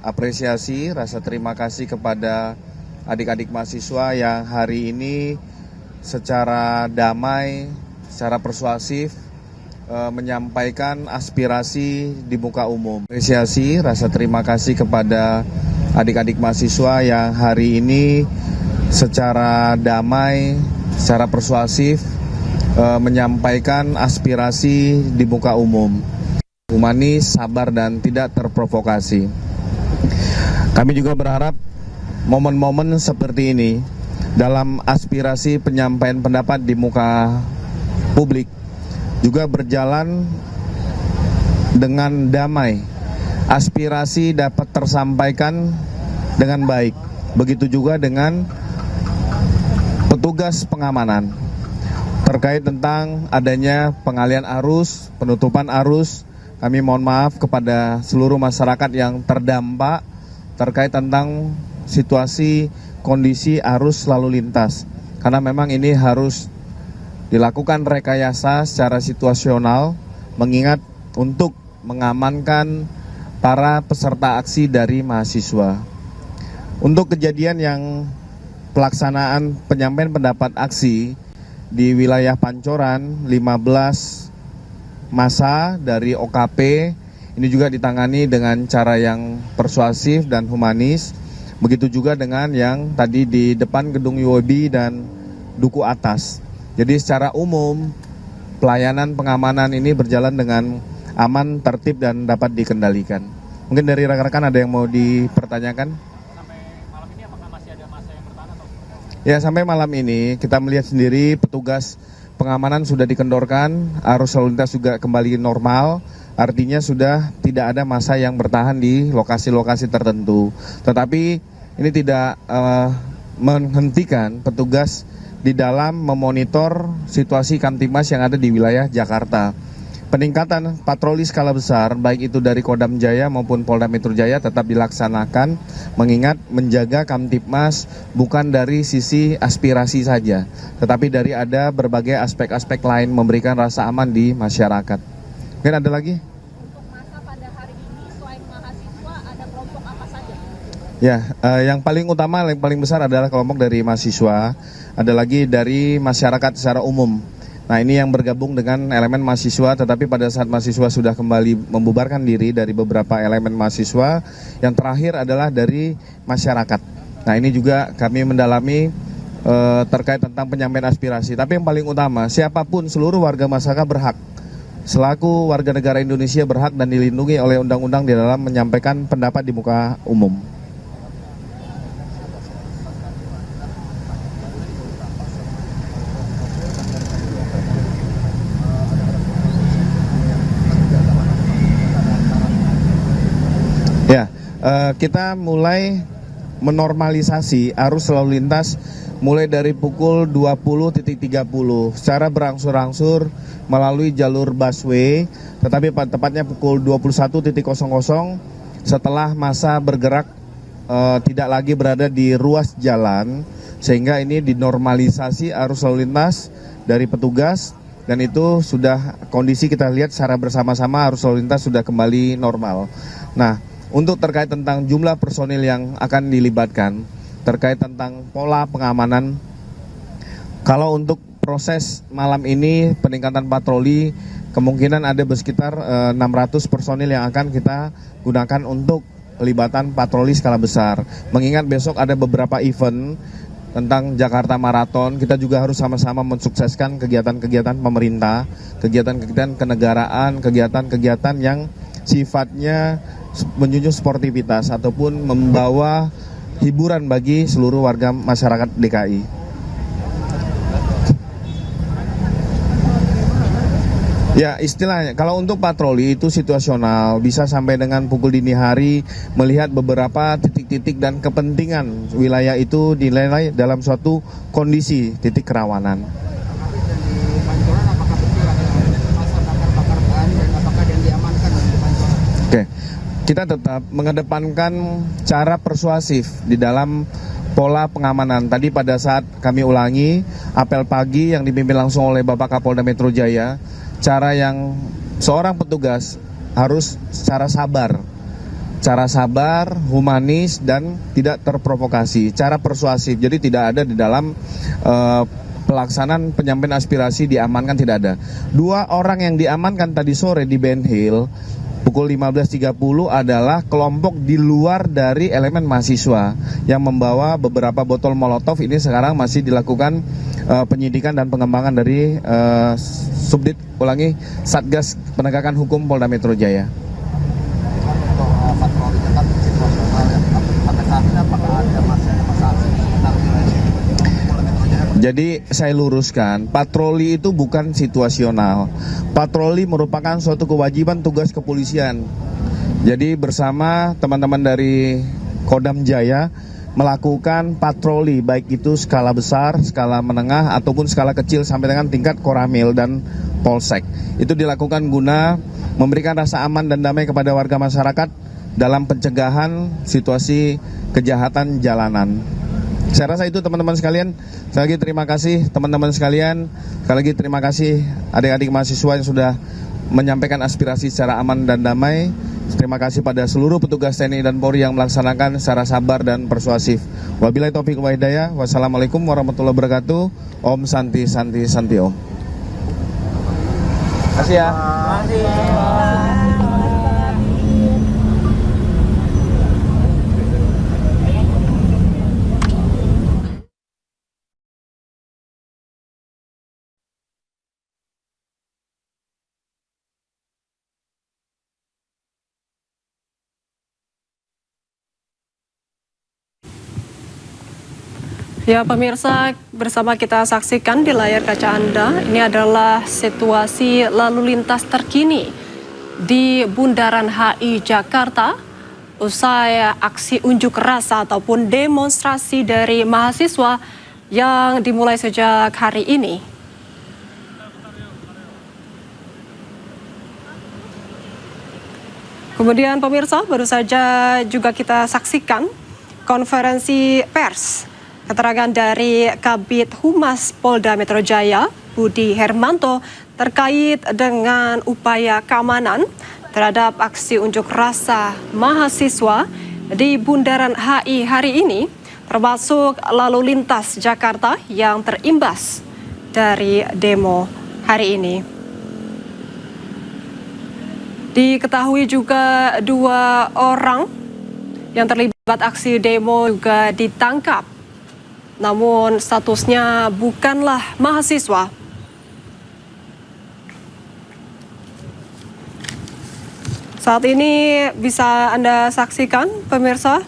apresiasi, rasa terima kasih kepada adik-adik mahasiswa yang hari ini secara damai, secara persuasif menyampaikan aspirasi di muka umum. Apresiasi, rasa terima kasih kepada adik-adik mahasiswa yang hari ini secara damai, secara persuasif menyampaikan aspirasi di muka umum. Humanis, sabar, dan tidak terprovokasi. Kami juga berharap momen-momen seperti ini dalam aspirasi penyampaian pendapat di muka publik juga berjalan dengan damai. Aspirasi dapat tersampaikan dengan baik. Begitu juga dengan petugas pengamanan terkait tentang adanya pengalian arus, penutupan arus. Kami mohon maaf kepada seluruh masyarakat yang terdampak terkait tentang situasi kondisi arus lalu lintas. Karena memang ini harus dilakukan rekayasa secara situasional, mengingat untuk mengamankan para peserta aksi dari mahasiswa. Untuk kejadian yang pelaksanaan penyampaian pendapat aksi di wilayah Pancoran, 15 masa dari OKP ini juga ditangani dengan cara yang persuasif dan humanis. Begitu juga dengan yang tadi di depan gedung UOB dan Duku Atas. Jadi secara umum pelayanan pengamanan ini berjalan dengan aman, tertib, dan dapat dikendalikan. Mungkin dari rekan-rekan ada yang mau dipertanyakan? Sampai malam ini apakah masih ada masa yang bertahan atau? Ya, sampai malam ini kita melihat sendiri petugas pengamanan sudah dikendorkan, arus lalu lintas juga kembali normal, artinya sudah tidak ada masa yang bertahan di lokasi-lokasi tertentu. Tetapi ini tidak menghentikan petugas di dalam memonitor situasi Kamtibmas yang ada di wilayah Jakarta. Peningkatan patroli skala besar, baik itu dari Kodam Jaya maupun Polda Metro Jaya tetap dilaksanakan, mengingat menjaga Kamtibmas bukan dari sisi aspirasi saja, tetapi dari ada berbagai aspek-aspek lain memberikan rasa aman di masyarakat. Mungkin ada lagi? Untuk masa pada hari ini, selain mahasiswa, ada kelompok apa saja? Ya, yang paling utama, yang paling besar adalah kelompok dari mahasiswa, ada lagi dari masyarakat secara umum. Nah, ini yang bergabung dengan elemen mahasiswa, tetapi pada saat mahasiswa sudah kembali membubarkan diri dari beberapa elemen mahasiswa, yang terakhir adalah dari masyarakat. Nah, ini juga kami mendalami terkait tentang penyampaian aspirasi. Tapi yang paling utama, siapapun seluruh warga masyarakat berhak, selaku warga negara Indonesia berhak dan dilindungi oleh undang-undang di dalam menyampaikan pendapat di muka umum. Ya, kita mulai menormalisasi arus lalu lintas mulai dari pukul 20.30 secara berangsur-angsur melalui jalur busway, tetapi tepatnya pukul 21.00 setelah massa bergerak tidak lagi berada di ruas jalan, sehingga ini dinormalisasi arus lalu lintas dari petugas, dan itu sudah kondisi kita lihat secara bersama-sama arus lalu lintas sudah kembali normal. Nah, untuk terkait tentang jumlah personil yang akan dilibatkan, terkait tentang pola pengamanan, kalau untuk proses malam ini peningkatan patroli kemungkinan ada sekitar 600 personil yang akan kita gunakan untuk pelibatan patroli skala besar. Mengingat besok ada beberapa event tentang Jakarta Marathon, kita juga harus sama-sama mensukseskan kegiatan-kegiatan pemerintah, kegiatan-kegiatan kenegaraan, kegiatan-kegiatan yang sifatnya menjunjung sportivitas ataupun membawa hiburan bagi seluruh warga masyarakat DKI. Ya, istilahnya kalau untuk patroli itu situasional, bisa sampai dengan pukul dini hari, melihat beberapa titik-titik dan kepentingan wilayah itu dinilai dalam suatu kondisi titik kerawanan. Oke, kita tetap mengedepankan cara persuasif di dalam pola pengamanan. Tadi pada saat kami ulangi apel pagi yang dipimpin langsung oleh Bapak Kapolda Metro Jaya, cara yang seorang petugas harus secara sabar cara sabar, humanis, dan tidak terprovokasi, cara persuasif. Jadi tidak ada di dalam pelaksanaan penyampaian aspirasi diamankan, tidak ada. 2 orang yang diamankan tadi sore di Ben Hill pukul 15.30 adalah kelompok di luar dari elemen mahasiswa yang membawa beberapa botol molotov. Ini sekarang masih dilakukan penyidikan dan pengembangan dari Satgas Penegakan Hukum Polda Metro Jaya. Jadi saya luruskan, patroli itu bukan situasional. Patroli merupakan suatu kewajiban tugas kepolisian. Jadi bersama teman-teman dari Kodam Jaya melakukan patroli, baik itu skala besar, skala menengah, ataupun skala kecil sampai dengan tingkat Koramil dan Polsek. Itu dilakukan guna memberikan rasa aman dan damai kepada warga masyarakat dalam pencegahan situasi kejahatan jalanan. Saya rasa itu teman-teman sekalian. Sekali lagi terima kasih teman-teman sekalian. Sekali lagi terima kasih adik-adik mahasiswa yang sudah menyampaikan aspirasi secara aman dan damai. Terima kasih pada seluruh petugas TNI dan Polri yang melaksanakan secara sabar dan persuasif. Wabillahi taufiq wal hidayah. Wassalamualaikum warahmatullahi wabarakatuh. Om Santi Santi Santi Om. Terima kasih ya. Ya pemirsa, bersama kita saksikan di layar kaca Anda, ini adalah situasi lalu lintas terkini di Bundaran HI Jakarta usai aksi unjuk rasa ataupun demonstrasi dari mahasiswa yang dimulai sejak hari ini. Kemudian pemirsa, baru saja juga kita saksikan konferensi pers. Keterangan dari Kabid Humas Polda Metro Jaya, Budi Hermanto, terkait dengan upaya keamanan terhadap aksi unjuk rasa mahasiswa di Bundaran HI hari ini, termasuk lalu lintas Jakarta yang terimbas dari demo hari ini. Diketahui juga 2 orang yang terlibat aksi demo juga ditangkap. Namun statusnya bukanlah mahasiswa. Saat ini bisa Anda saksikan pemirsa,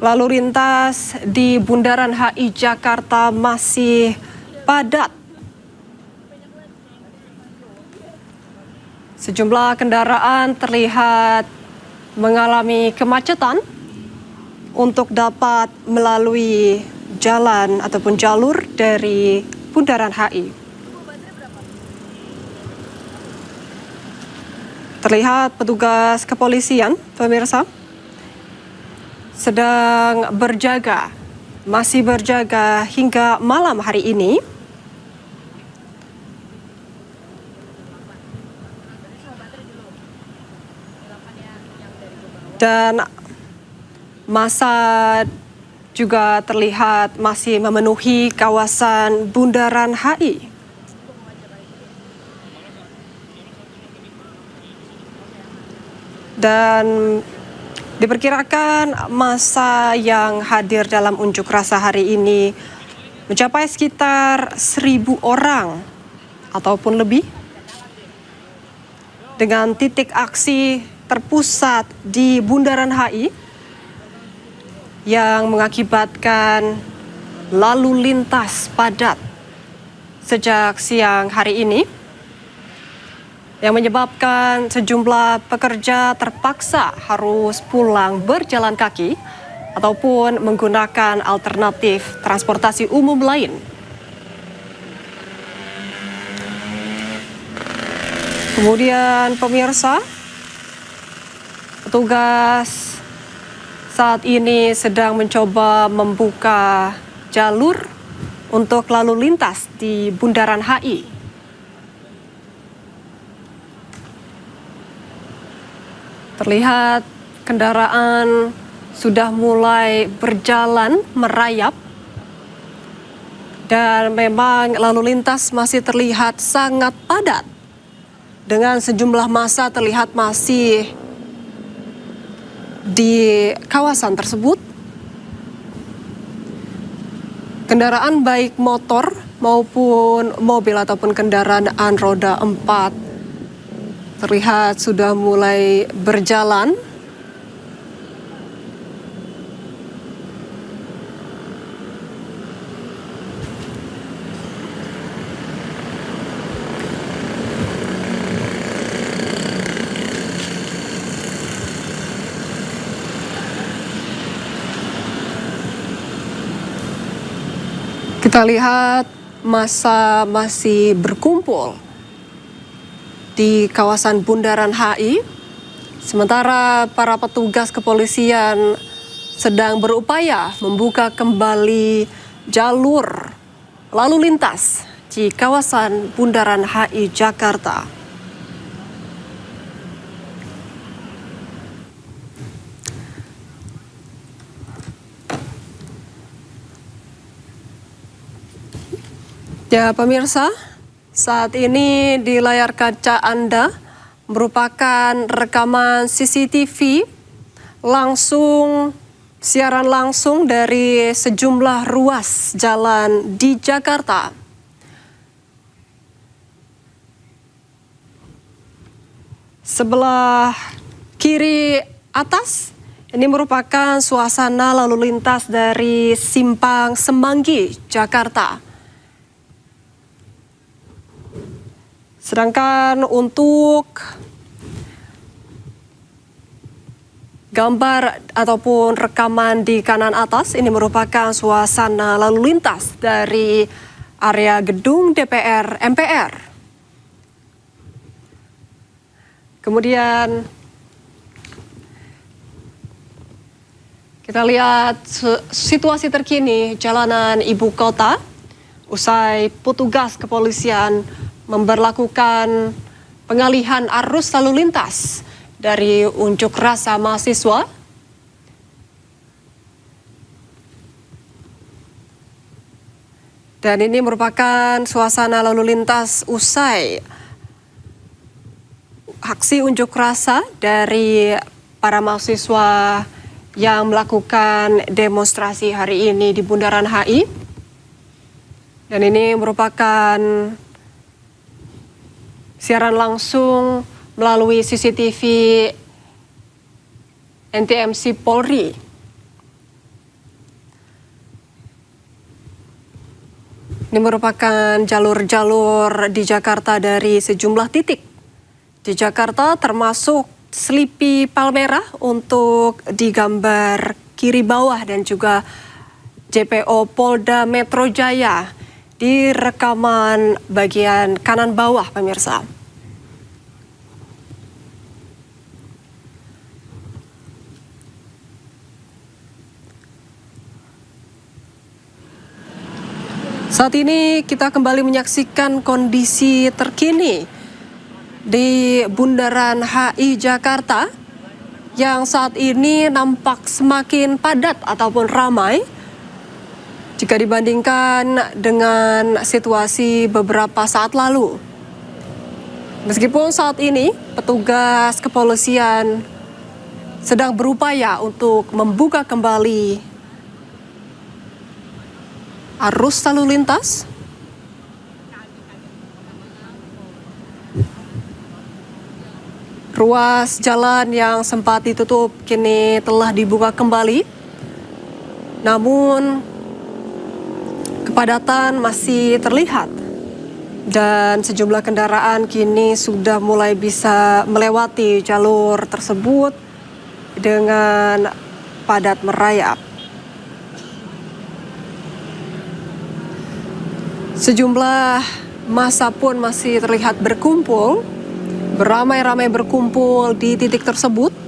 lalu lintas di Bundaran HI Jakarta masih padat. Sejumlah kendaraan terlihat mengalami kemacetan untuk dapat melalui jalan ataupun jalur dari Bundaran HI. Terlihat petugas kepolisian, pemirsa, sedang berjaga, masih berjaga hingga malam hari ini. Dan masa juga terlihat masih memenuhi kawasan Bundaran HI. Dan diperkirakan masa yang hadir dalam unjuk rasa hari ini mencapai sekitar 1.000 orang ataupun lebih. Dengan titik aksi terpusat di Bundaran HI yang mengakibatkan lalu lintas padat sejak siang hari ini, yang menyebabkan sejumlah pekerja terpaksa harus pulang berjalan kaki ataupun menggunakan alternatif transportasi umum lain. Kemudian pemirsa, petugas saat ini sedang mencoba membuka jalur untuk lalu lintas di Bundaran HI. Terlihat kendaraan sudah mulai berjalan merayap dan memang lalu lintas masih terlihat sangat padat dengan sejumlah massa terlihat masih di kawasan tersebut. Kendaraan baik motor maupun mobil ataupun kendaraan roda 4 terlihat sudah mulai berjalan. Kita lihat massa masih berkumpul di kawasan Bundaran HI, sementara para petugas kepolisian sedang berupaya membuka kembali jalur lalu lintas di kawasan Bundaran HI Jakarta. Ya pemirsa, saat ini di layar kaca Anda merupakan rekaman CCTV siaran langsung dari sejumlah ruas jalan di Jakarta. Sebelah kiri atas ini merupakan suasana lalu lintas dari Simpang Semanggi, Jakarta. Sedangkan untuk gambar ataupun rekaman di kanan atas ini merupakan suasana lalu lintas dari area gedung DPR MPR. Kemudian kita lihat situasi terkini jalanan ibu kota usai petugas kepolisian memberlakukan pengalihan arus lalu lintas dari unjuk rasa mahasiswa. Dan ini merupakan suasana lalu lintas usai aksi unjuk rasa dari para mahasiswa yang melakukan demonstrasi hari ini di Bundaran HI. Dan ini merupakan siaran langsung melalui CCTV NTMC Polri. Ini merupakan jalur-jalur di Jakarta dari sejumlah titik di Jakarta termasuk Sleepy Palmerah untuk digambar kiri bawah dan juga JPO Polda Metro Jaya di rekaman bagian kanan bawah pemirsa. Saat ini kita kembali menyaksikan kondisi terkini di Bundaran HI Jakarta yang saat ini nampak semakin padat ataupun ramai jika dibandingkan dengan situasi beberapa saat lalu. Meskipun saat ini petugas kepolisian sedang berupaya untuk membuka kembali arus lalu lintas, ruas jalan yang sempat ditutup kini telah dibuka kembali. Namun kepadatan masih terlihat dan sejumlah kendaraan kini sudah mulai bisa melewati jalur tersebut dengan padat merayap. Sejumlah massa pun masih terlihat berkumpul, beramai-ramai berkumpul di titik tersebut.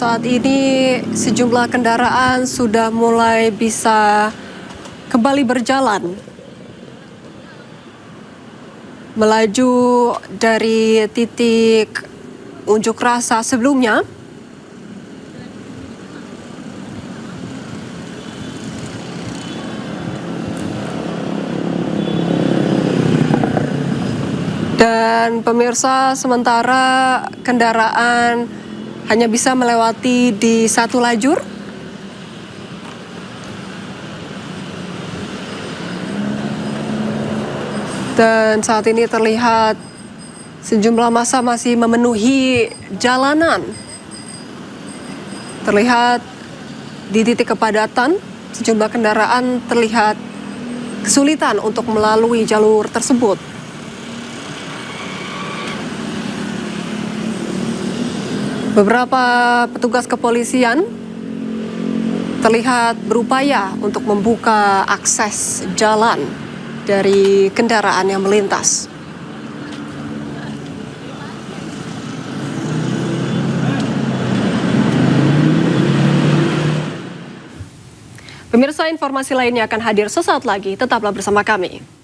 saat ini sejumlah kendaraan sudah mulai bisa kembali berjalan. Melaju dari titik unjuk rasa sebelumnya. Dan pemirsa, sementara kendaraan hanya bisa melewati di satu lajur. Dan saat ini terlihat sejumlah massa masih memenuhi jalanan. Terlihat di titik kepadatan, sejumlah kendaraan terlihat kesulitan untuk melalui jalur tersebut. Beberapa petugas kepolisian terlihat berupaya untuk membuka akses jalan dari kendaraan yang melintas. Pemirsa, informasi lainnya akan hadir sesaat lagi. Tetaplah bersama kami.